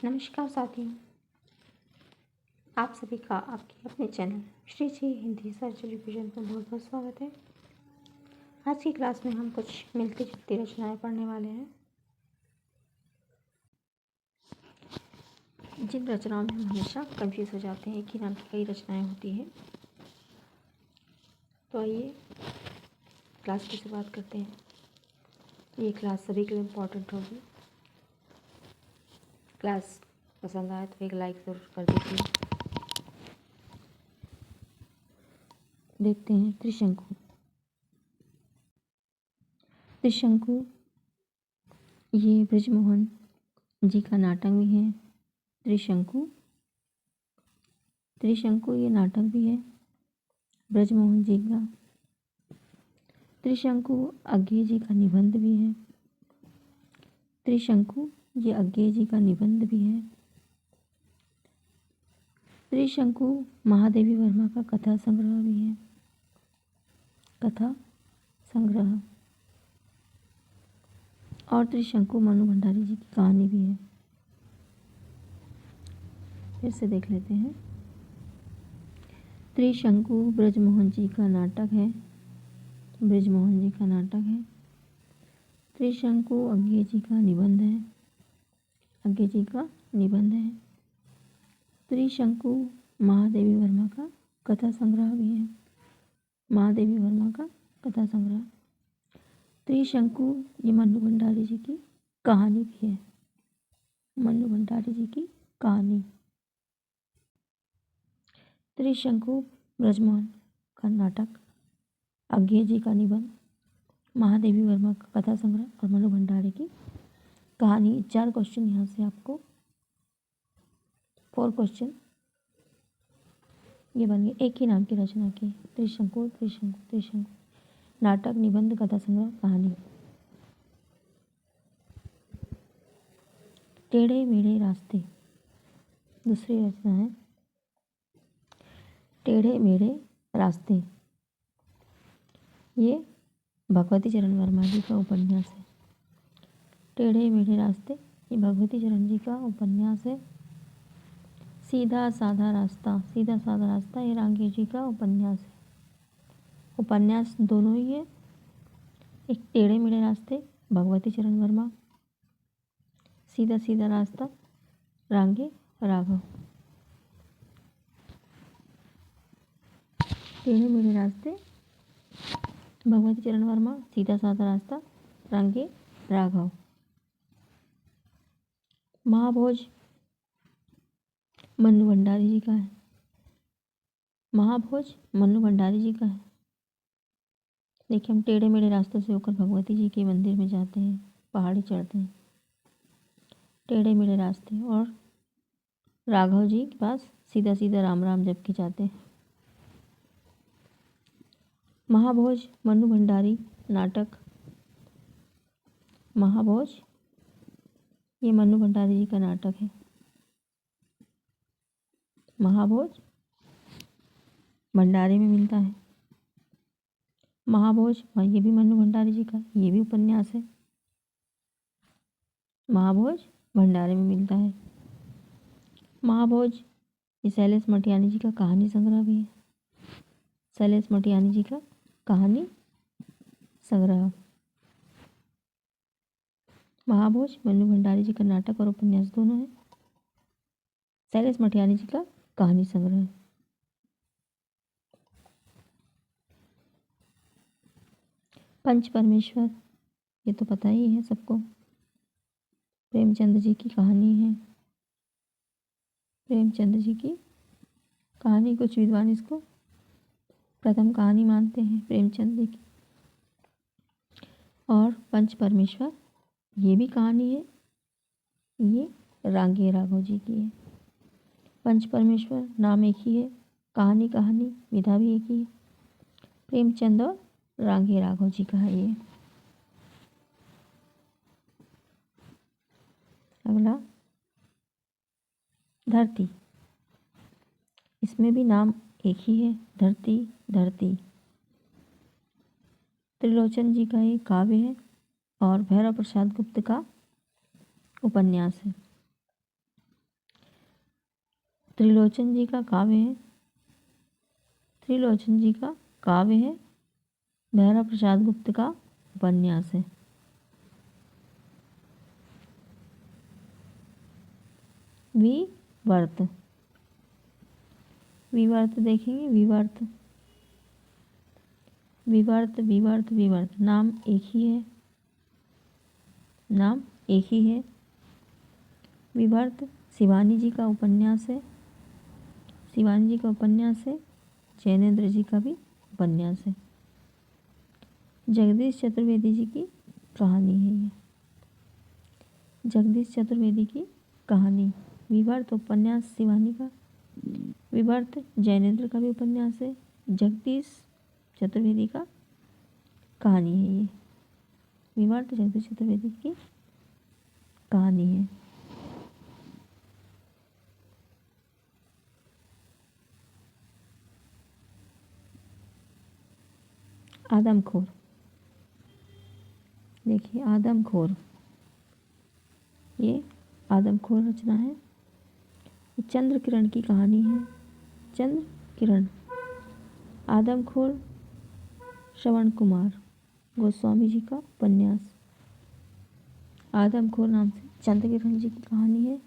नमस्कार साथियों, आप सभी का आपके अपने चैनल श्री जी हिंदी सर्च टेलीविज़न पर बहुत बहुत स्वागत है। आज की क्लास में हम कुछ मिलती जुलती रचनाएं पढ़ने वाले हैं। जिन रचनाओं में हम हमेशा कंफ्यूज हो जाते हैं, एक ही नाम की कई रचनाएं होती हैं। तो आइए क्लास की शुरुआत करते हैं। ये क्लास सभी के लिए इम्पोर्टेंट होगी। क्लास पसंद आए तो एक लाइक ज़रूर कर दीजिए। देखते हैं त्रिशंकु। त्रिशंकु ये ब्रजमोहन जी का नाटक भी है। त्रिशंकु ये नाटक भी है ब्रजमोहन जी का। त्रिशंकु अज्ञेय जी का निबंध भी है। त्रिशंकु ये अज्ञेय जी का निबंध भी है। त्रिशंकु महादेवी वर्मा का कथा संग्रह भी है। कथा संग्रह। और त्रिशंकु मनु भंडारी जी की कहानी भी है। फिर से देख लेते हैं। त्रिशंकु ब्रजमोहन जी का नाटक है। ब्रजमोहन जी का नाटक है। त्रिशंकु अज्ञेय जी का निबंध है। अज्ञेय जी का निबंध है। त्रिशंकु महादेवी वर्मा का कथा संग्रह भी है। महादेवी वर्मा का कथा संग्रह। त्रिशंकु ये मनु भंडारी जी की कहानी भी है। मनु भंडारी जी की कहानी। त्रिशंकु ब्रजमोहन का नाटक, अज्ञेय जी का निबंध, महादेवी वर्मा का कथा संग्रह और मनु भंडारी की कहानी। 4 क्वेश्चन यहाँ से आपको 4 क्वेश्चन ये बन गए। एक ही नाम की रचना की त्रिशंकु त्रिशंकु त्रिशंकु। नाटक, निबंध, कथा संग्रह, कहानी। टेढ़े मेढ़े रास्ते दूसरी रचना है। टेढ़े मेढ़े रास्ते ये भगवती चरण वर्मा जी का उपन्यास है। टेढ़े मेढ़े रास्ते ये भगवती चरण जी का उपन्यास है। सीधा साधा रास्ता ये रांगे जी का उपन्यास है। उपन्यास दोनों ही है। एक टेढ़े मेढ़े रास्ते भगवती चरण वर्मा, सीधा सीधा रास्ता रांगे राघव। टेढ़े मेढ़े रास्ते भगवती चरण वर्मा, सीधा साधा रास्ता रांगे राघव। महाभोज मनु भंडारी जी का है। महाभोज मनु भंडारी जी का है। देखिए, हम टेढ़े मेढ़े रास्तों से होकर भगवती जी के मंदिर में जाते हैं, पहाड़ी चढ़ते हैं, टेढ़े मेढ़े रास्ते, और राघव जी के पास सीधा सीधा राम राम जप के जाते हैं। महाभोज मनु भंडारी नाटक। महाभोज ये मनु भंडारी जी का नाटक है। महाभोज भंडारी में मिलता है। महाभोज ये भी मनु भंडारी जी का, ये भी उपन्यास है। महाभोज भंडारे में मिलता है। महाभोज ये शैलेश मटियानी जी का कहानी संग्रह भी है। शैलेश मटियानी जी का कहानी संग्रह। महाभोज मनु भंडारी जी का नाटक और उपन्यास दोनों है। शैलेश मटियानी जी का कहानी संग्रह है। पंच परमेश्वर ये तो पता ही है सबको। प्रेमचंद जी की कहानी है। प्रेमचंद जी की कहानी, कुछ विद्वान इसको प्रथम कहानी मानते हैं प्रेमचंद जी की। और पंच परमेश्वर ये भी कहानी है, ये रांगे राघव जी की है। पंच परमेश्वर नाम एक ही है, कहानी विधा भी एक ही है। प्रेमचंद और रांगे राघव जी का है ये। अगला धरती। इसमें भी नाम एक ही है, धरती धरती। त्रिलोचन जी का ये काव्य है और भैरव प्रसाद गुप्त का उपन्यास है। त्रिलोचन जी का काव्य है। त्रिलोचन जी का काव्य है। भैरव प्रसाद गुप्त का उपन्यास है। विवर्त। विवर्त देखेंगे। विवर्त विवर्त विवर्त विवर्त नाम एक ही है। नाम एक ही है। विवर्त शिवानी जी का उपन्यास है। शिवानी जी का उपन्यास है। जैनेन्द्र जी का भी उपन्यास है। जगदीश चतुर्वेदी जी की कहानी है ये। जगदीश चतुर्वेदी की कहानी। विवर्त उपन्यास शिवानी का। विवर्त जैनेन्द्र का भी उपन्यास है। जगदीश चतुर्वेदी का कहानी है ये। विवर्त जगदीश चतुर्वेदी की कहानी है। आदमखोर। देखिए आदमखोर, ये आदमखोर रचना है। चंद्र किरण की कहानी है। चंद्र किरण। आदमखोर श्रवण कुमार गोस्वामी जी का उपन्यास। आदमखोर नाम से चंद्र किरण जी की कहानी है।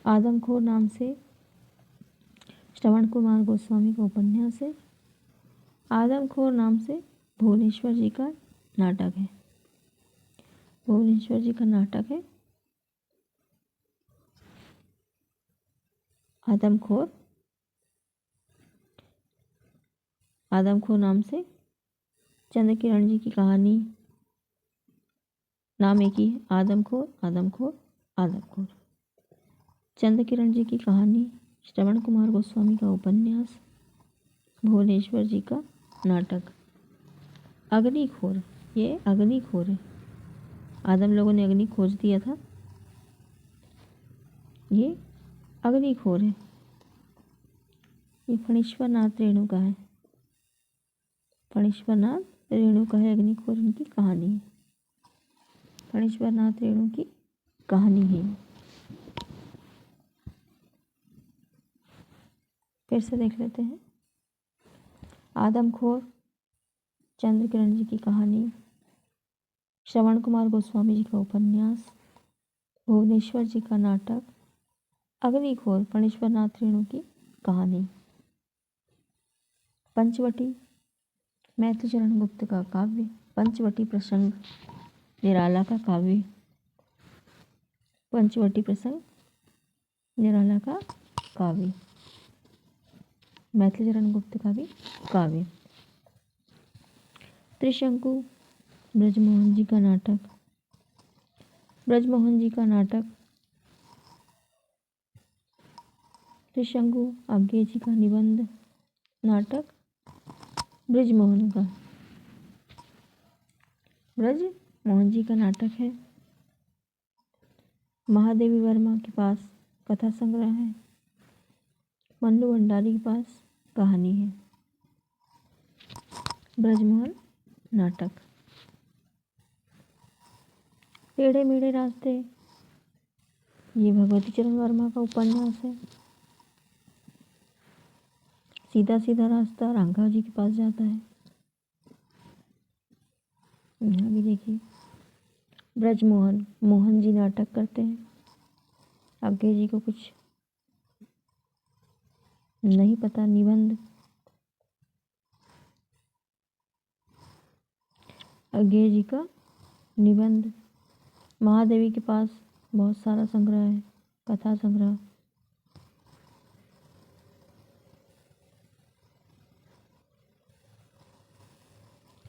आदमखोर नाम से श्रवण कुमार गोस्वामी का उपन्यास है। आदमखोर नाम से भुवनेश्वर जी का नाटक है। भुवनेश्वर जी का नाटक है आदमखोर। आदमखोर नाम से चंद्र किरण जी की कहानी। नाम एक ही है। आदमखोर आदमखोर आदमखोर। चंद्र किरण जी की कहानी। श्रवण कुमार गोस्वामी का उपन्यास। भुवनेश्वर जी का नाटक। अग्निखोर। ये अग्निखोर है। आदम लोगों ने अग्नि खोज दिया था। ये अग्निखोर है। ये फणीश्वर नाथ रेणु का है। फणीश्वर नाथ रेणु का है अग्निखोर। इनकी कहानी है। फणीश्वर नाथ रेणु की कहानी है। फिर से देख लेते हैं। आदमखोर चंद्र किरण जी की कहानी। श्रवण कुमार गोस्वामी जी का उपन्यास। भुवनेश्वर जी का नाटक। अग्निखोर फणीश्वर नाथ रेणु की कहानी। पंचवटी मैथिली चरण गुप्त का काव्य। पंचवटी प्रसंग निराला का काव्य। पंचवटी प्रसंग निराला का काव्य। मैथिली चरण गुप्त का भी काव्य। त्रिशंकु ब्रजमोहन जी का नाटक। ब्रजमोहन जी का नाटक। त्रिशंकु आज्ञे जी का निबंध नाटक। ब्रजमोहन का। ब्रजमोहन जी का नाटक है। महादेवी वर्मा के पास कथा संग्रह है। मन्नू भंडारी के पास कहानी है। ब्रजमोहन नाटक। टेढ़े मेढ़े रास्ते, ये भगवती चरण वर्मा का उपन्यास है। सीधा सीधा रास्ता रांघव जी के पास जाता है। यहाँ भी देखिए ब्रजमोहन मोहन जी नाटक करते हैं। आज्ञे जी को कुछ नहीं पता। निबंध। आज्ञे जी का निबंध। महादेवी के पास बहुत सारा संग्रह है, कथा संग्रह।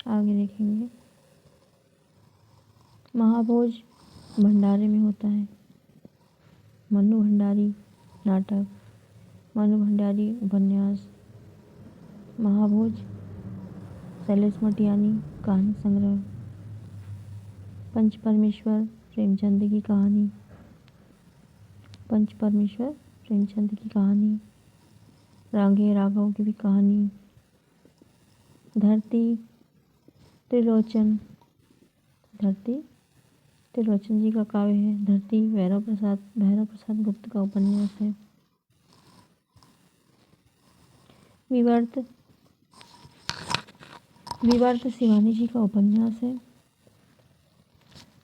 आगे देखेंगे। महाभोज भंडारे में होता है। मन्नू भंडारी नाटक। मन्नू भंडारी उपन्यास। महाभोज शैलेश मटियानी कहानी संग्रह। पंच परमेश्वर प्रेमचंद की कहानी। पंच परमेश्वर प्रेमचंद की कहानी। रांगे राघव की भी कहानी। धरती त्रिलोचन। धरती त्रिलोचन जी का काव्य है। धरती भैरव प्रसाद गुप्त का उपन्यास है। विवर्त विवर्त शिवानी जी का उपन्यास है।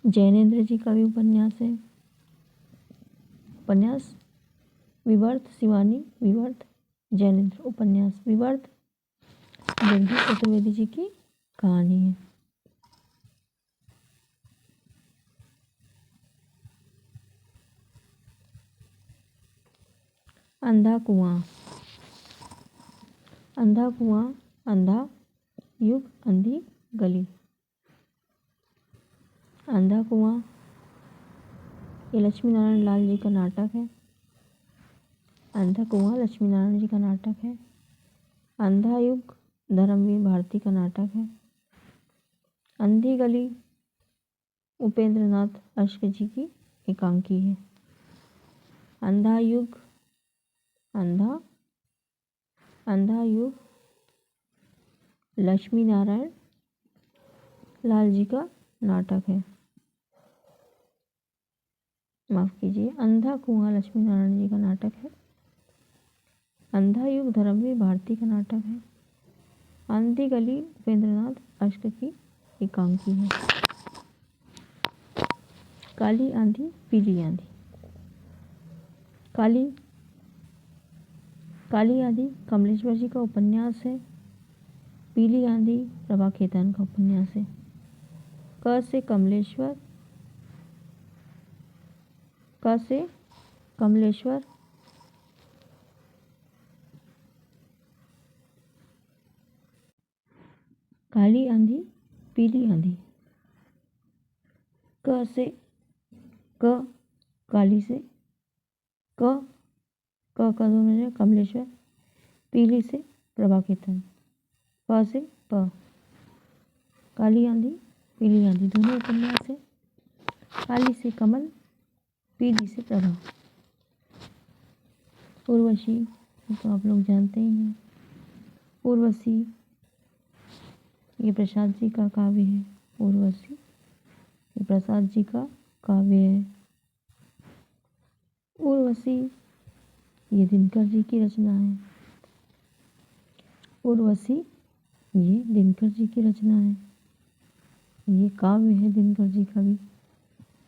जैनेन्द्र जी का भी उपन्यास है। उपन्यास विवर्त शिवानी, विवर्त जैनेन्द्र। उपन्यास विवर्त जगदीश चतुर्वेदी जी की कहानी है। अंधा कुआं। अंधा कुआं, अंधा युग, अंधी गली। अंधा कुआं ये लक्ष्मी नारायण लाल जी का नाटक है। अंधा कुआं लक्ष्मी नारायण जी का नाटक है। अंधा युग धर्मवीर भारती का नाटक है। अंधी गली उपेंद्र नाथ अश्क जी की एकांकी है। अंधा युग अंधा युग लक्ष्मी नारायण लाल जी का नाटक है। माफ कीजिए, अंधा कुआं लक्ष्मी नारायण जी का नाटक है। अंधा युग धर्मवीर भारती का नाटक है। अंधी गली उपेंद्रनाथ अश्क की एकांकी है। काली आंधी पीली आंधी। काली आंधी कमलेश्वर जी का उपन्यास है। पीली आंधी प्रभा खेतान का उपन्यास है। क से कमलेश्वर, क से कमलेश्वर, काली आंधी पीली आंधी। क से क काली से क क का दोनों जगह कमलेश्वर, पीली से प्रभा खेतान, प से प। काली आंधी पीली आंधी दोनों उपन्यास है। काली से कमल, पीली से प्रभा। उर्वशी तो आप लोग जानते ही हैं। उर्वशी ये प्रसाद जी का काव्य है। उर्वशी ये प्रसाद जी का काव्य है। उर्वशी ये दिनकर जी की रचना है। उर्वशी ये दिनकर जी की रचना है। ये काव्य है दिनकर जी का भी,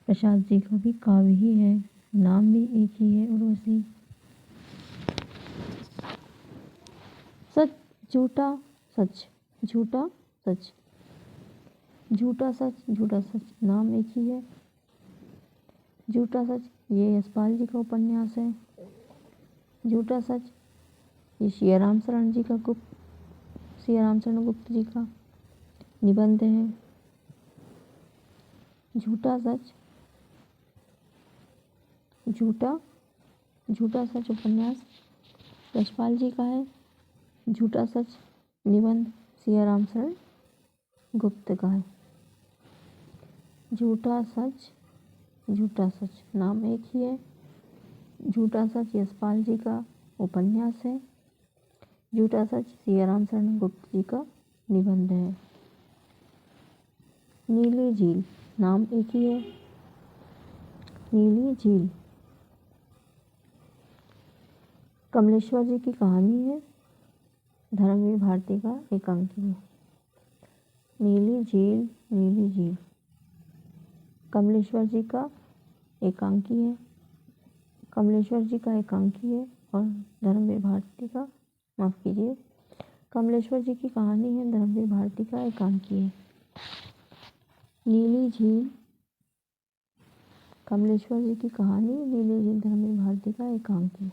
प्रसाद जी का भी काव्य ही है। नाम भी एक ही है, उर्वशी। सच झूठा सच, झूठा सच, झूठा सच नाम एक ही है। झूठा सच ये यशपाल जी का उपन्यास है। झूठा सच ये सियाराम शरण जी का सियाराम शरण गुप्त जी का निबंध है। झूठा सच झूठा सच उपन्यास यशपाल जी का है। झूठा सच निबंध सियाराम शरण गुप्त का है। झूठा सच नाम एक ही है। झूठा सच यशपाल जी का उपन्यास है। झूठा सच सियाराम शरण गुप्त जी का निबंध है। नीली झील नाम एक ही है। नीली झील कमलेश्वर जी की कहानी है। धर्मवीर भारती का एकांकी है। नीली झील कमलेश्वर जी का एकांकी है। कमलेश्वर जी का एकांकी है और धर्मवीर भारती का, माफ कीजिए, कमलेश्वर जी की कहानी है, धर्मवीर भारती का एकांकी है। नीली झील कमलेश्वर जी की कहानी, नीली झील धर्मवीर भारती का एकांकी।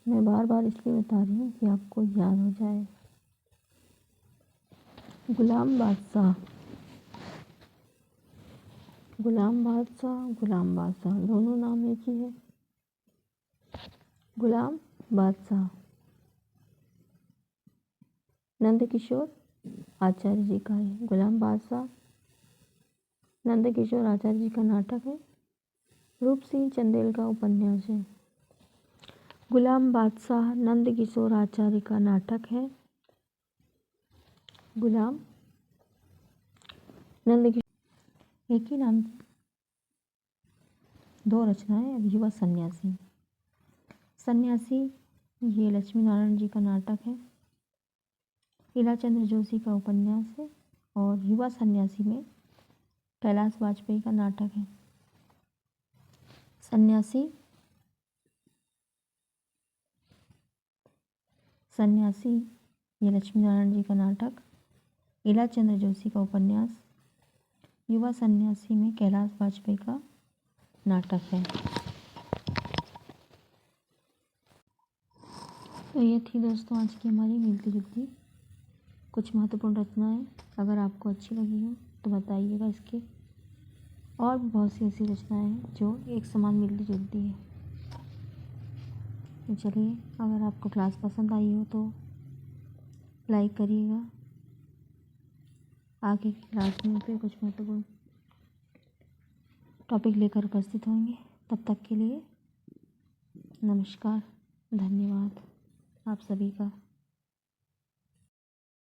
मैं बार बार इसलिए बता रही हूँ कि आपको याद हो जाए। गुलाम बादशाह दोनों नाम एक ही है। गुलाम बादशाह नंद किशोर आचार्य जी का है। गुलाम बादशाह नंद किशोर आचार्य जी का नाटक है। रूप सिंह चंदेल का उपन्यास है। गुलाम बादशाह नंद किशोर आचार्य का नाटक है। गुलाम नंद किशोर एक ही नाम की दो रचनाएं। अब युवा सन्यासी ये लक्ष्मी नारायण जी का नाटक है। लीलाचंद्र जोशी का उपन्यास है। और युवा सन्यासी में कैलाश वाजपेयी का नाटक है। सन्यासी सन्यासी ये लक्ष्मी नारायण जी का नाटक, लीलाचंद्र जोशी का उपन्यास, युवा सन्यासी में कैलाश वाजपेयी का नाटक है। तो ये थी दोस्तों आज की हमारी मिलती जुलती कुछ महत्वपूर्ण रचनाएं। अगर आपको अच्छी लगी हो तो बताइएगा। इसके और भी बहुत सी ऐसी रचनाएं हैं जो एक समान मिलती जुलती है। तो चलिए, अगर आपको क्लास पसंद आई हो तो लाइक करिएगा। आगे की क्लास में फिर कुछ महत्वपूर्ण टॉपिक लेकर उपस्थित होंगे। तब तक के लिए नमस्कार, धन्यवाद आप सभी का।